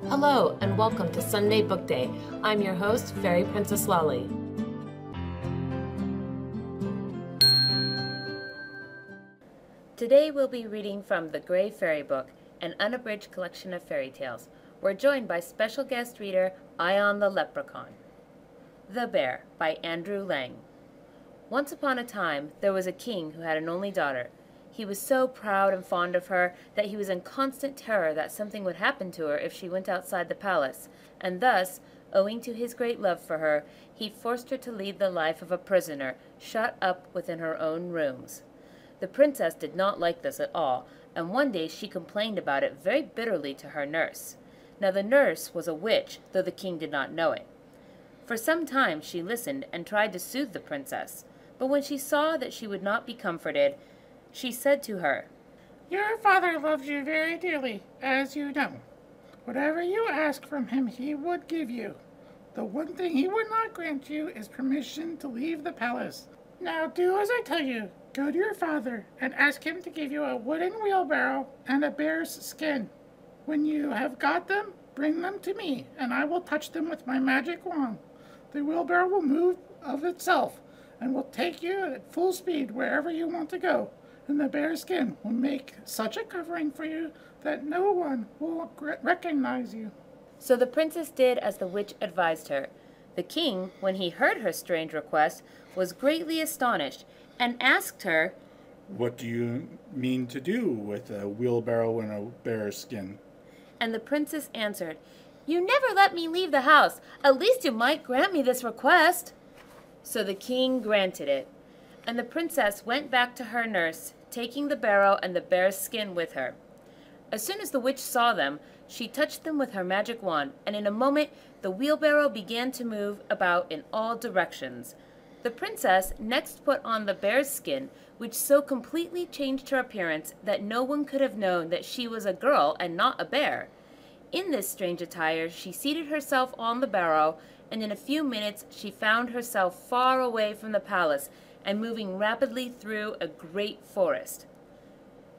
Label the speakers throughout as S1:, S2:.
S1: Hello and welcome to Sunday Book Day. I'm your host, Fairy Princess Lolly. Today we'll be reading from The Gray Fairy Book, an unabridged collection of fairy tales. We're joined by special guest reader Ion the Leprechaun. The Bear by Andrew Lang. Once upon a time, there was a king who had an only daughter. He was so proud and fond of her that he was in constant terror that something would happen to her if she went outside the palace, and thus, owing to his great love for her, he forced her to lead the life of a prisoner, shut up within her own rooms. The princess did not like this at all, and one day she complained about it very bitterly to her nurse. Now the nurse was a witch, though the king did not know it. For some time she listened and tried to soothe the princess, but when she saw that she would not be comforted, she said to her,
S2: "Your father loves you very dearly, as you know. Whatever you ask from him, he would give you. The one thing he would not grant you is permission to leave the palace. Now do as I tell you. Go to your father and ask him to give you a wooden wheelbarrow and a bear's skin. When you have got them, bring them to me, and I will touch them with my magic wand. The wheelbarrow will move of itself and will take you at full speed wherever you want to go. And the bear skin will make such a covering for you that no one will recognize you."
S1: So the princess did as the witch advised her. The king, when he heard her strange request, was greatly astonished, and asked her,
S3: "What do you mean to do with a wheelbarrow and a bear's skin?"
S1: And the princess answered, "You never let me leave the house. At least you might grant me this request." So the king granted it. And the princess went back to her nurse, taking the barrow and the bear's skin with her. As soon as the witch saw them, she touched them with her magic wand, and in a moment the wheelbarrow began to move about in all directions. The princess next put on the bear's skin, which so completely changed her appearance that no one could have known that she was a girl and not a bear. In this strange attire, she seated herself on the barrow, and in a few minutes she found herself far away from the palace, and moving rapidly through a great forest.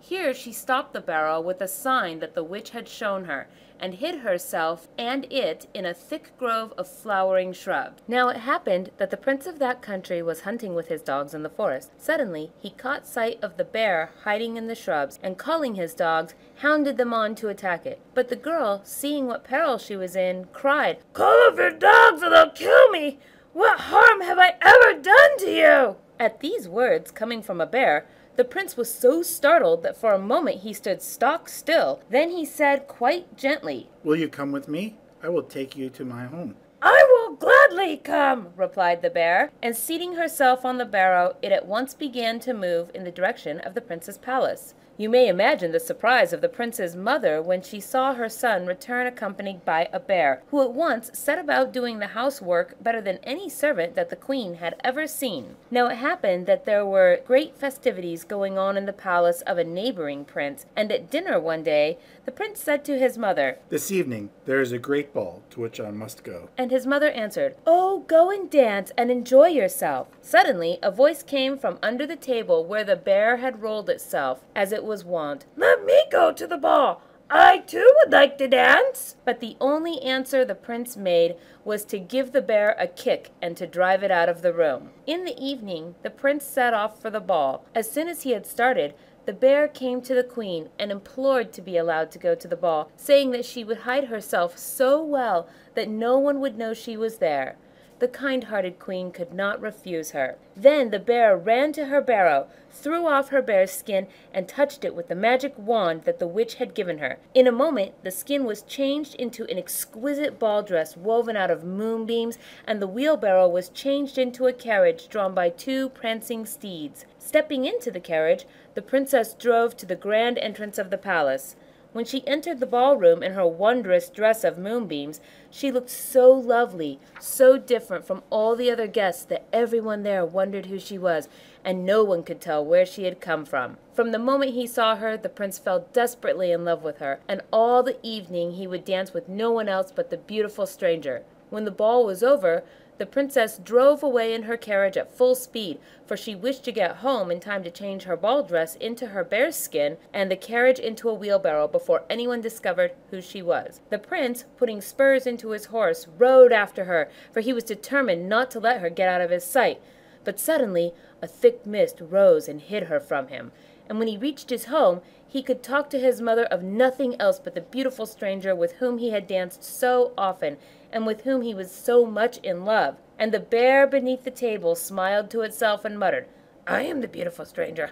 S1: Here she stopped the barrow with a sign that the witch had shown her, and hid herself and it in a thick grove of flowering shrubs. Now it happened that the prince of that country was hunting with his dogs in the forest. Suddenly he caught sight of the bear hiding in the shrubs, and calling his dogs, hounded them on to attack it. But the girl, seeing what peril she was in, cried, "Call off your dogs or they'll kill me! What harm have I ever done to you?" At these words, coming from a bear, the prince was so startled that for a moment he stood stock still. Then he said quite gently,
S3: "Will you come with me? I will take you to my home."
S1: "I will gladly come," replied the bear, and seating herself on the barrow, it at once began to move in the direction of the prince's palace. You may imagine the surprise of the prince's mother when she saw her son return accompanied by a bear, who at once set about doing the housework better than any servant that the queen had ever seen. Now it happened that there were great festivities going on in the palace of a neighboring prince, and at dinner one day the prince said to his mother,
S3: "This evening there is a great ball to which I must go."
S1: And his mother answered, "Oh, go and dance and enjoy yourself." Suddenly a voice came from under the table where the bear had rolled itself, as it was wont. "Let me go to the ball. I too would like to dance." But the only answer the prince made was to give the bear a kick and to drive it out of the room. In the evening the prince set off for the ball. As soon as he had started, the bear came to the queen and implored to be allowed to go to the ball, saying that she would hide herself so well that no one would know she was there. The kind-hearted queen could not refuse her. Then the bear ran to her barrow, threw off her bear's skin, and touched it with the magic wand that the witch had given her. In a moment the skin was changed into an exquisite ball dress woven out of moonbeams, and the wheelbarrow was changed into a carriage drawn by two prancing steeds. Stepping into the carriage, the princess drove to the grand entrance of the palace. When she entered the ballroom in her wondrous dress of moonbeams, she looked so lovely, so different from all the other guests that everyone there wondered who she was, and no one could tell where she had come from. From the moment he saw her, the prince fell desperately in love with her, and all the evening he would dance with no one else but the beautiful stranger. When the ball was over, The princess drove away in her carriage at full speed, for she wished to get home in time to change her ball dress into her bear's skin and the carriage into a wheelbarrow before anyone discovered who she was. The prince, putting spurs into his horse, rode after her, for he was determined not to let her get out of his sight. But suddenly a thick mist rose and hid her from him, and when he reached his home, he could talk to his mother of nothing else but the beautiful stranger with whom he had danced so often, and with whom he was so much in love. And the bear beneath the table smiled to itself and muttered, "I am the beautiful stranger.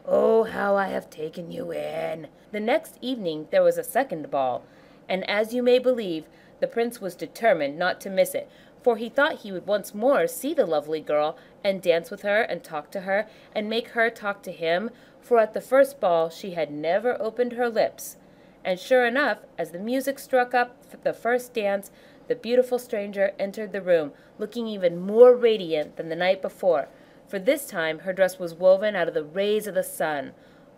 S1: Oh, how I have taken you in." The next evening there was a second ball, and as you may believe, the prince was determined not to miss it, for he thought he would once more see the lovely girl, and dance with her, and talk to her, and make her talk to him, for at the first ball she had never opened her lips. And sure enough, as the music struck up for the first dance, the beautiful stranger entered the room, looking even more radiant than the night before, for this time her dress was woven out of the rays of the sun.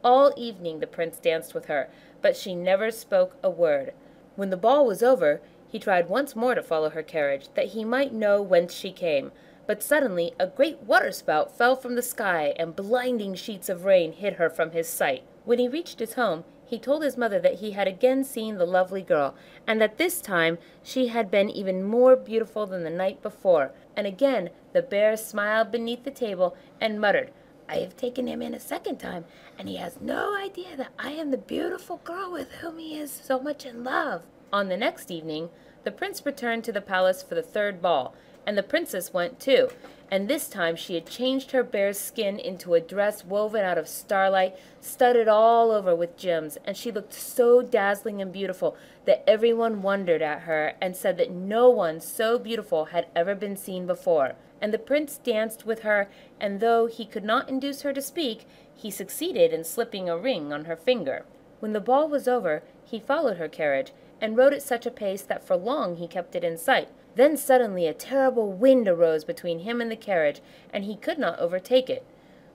S1: All evening the prince danced with her, but she never spoke a word. When the ball was over, he tried once more to follow her carriage, that he might know whence she came. But suddenly a great waterspout fell from the sky, and blinding sheets of rain hid her from his sight. When he reached his home, he told his mother that he had again seen the lovely girl, and that this time she had been even more beautiful than the night before. And again the bear smiled beneath the table and muttered, "I have taken him in a second time, and he has no idea that I am the beautiful girl with whom he is so much in love." On the next evening, the prince returned to the palace for the third ball, and the princess went too, and this time she had changed her bear's skin into a dress woven out of starlight, studded all over with gems, and she looked so dazzling and beautiful that everyone wondered at her and said that no one so beautiful had ever been seen before. And the prince danced with her, and though he could not induce her to speak, he succeeded in slipping a ring on her finger. When the ball was over, he followed her carriage, and rode at such a pace that for long he kept it in sight. Then suddenly a terrible wind arose between him and the carriage, and he could not overtake it.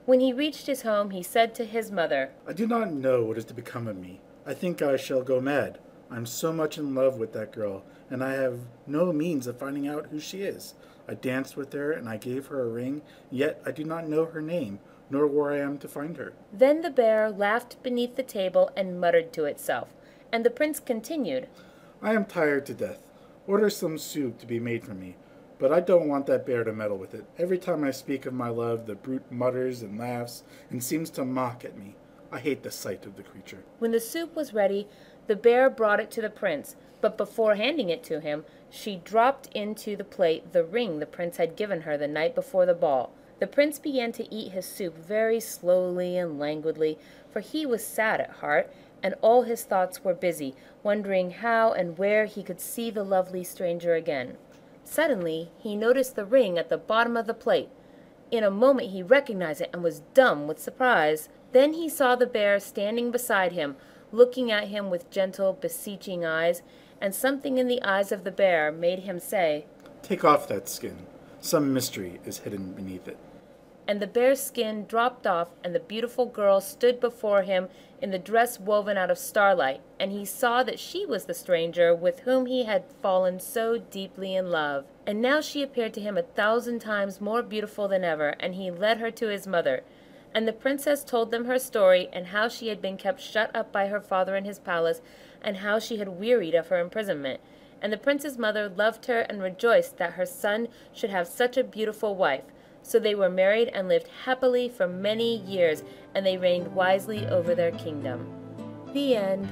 S1: When he reached his home, he said to his mother,
S3: I do not know what is to become of me. I think I shall go mad. I am so much in love with that girl, and I have no means of finding out who she is. I danced with her, and I gave her a ring, yet I do not know her name, nor where I am to find her."
S1: Then the bear laughed beneath the table and muttered to itself, and the prince continued,
S3: "I am tired to death. Order some soup to be made for me. But I don't want that bear to meddle with it. Every time I speak of my love, the brute mutters and laughs and seems to mock at me. I hate the sight of the creature."
S1: When the soup was ready, the bear brought it to the prince, but before handing it to him, she dropped into the plate the ring the prince had given her the night before the ball. The prince began to eat his soup very slowly and languidly, for he was sad at heart, and all his thoughts were busy, wondering how and where he could see the lovely stranger again. Suddenly he noticed the ring at the bottom of the plate. In a moment he recognized it and was dumb with surprise. Then he saw the bear standing beside him, looking at him with gentle, beseeching eyes, and something in the eyes of the bear made him say,
S3: "Take off that skin. Some mystery is hidden beneath it."
S1: And the bear's skin dropped off, and the beautiful girl stood before him in the dress woven out of starlight, and he saw that she was the stranger with whom he had fallen so deeply in love. And now she appeared to him 1,000 times more beautiful than ever, and he led her to his mother. And the princess told them her story, and how she had been kept shut up by her father in his palace, and how she had wearied of her imprisonment. And the prince's mother loved her and rejoiced that her son should have such a beautiful wife. So they were married and lived happily for many years, and they reigned wisely over their kingdom. The end.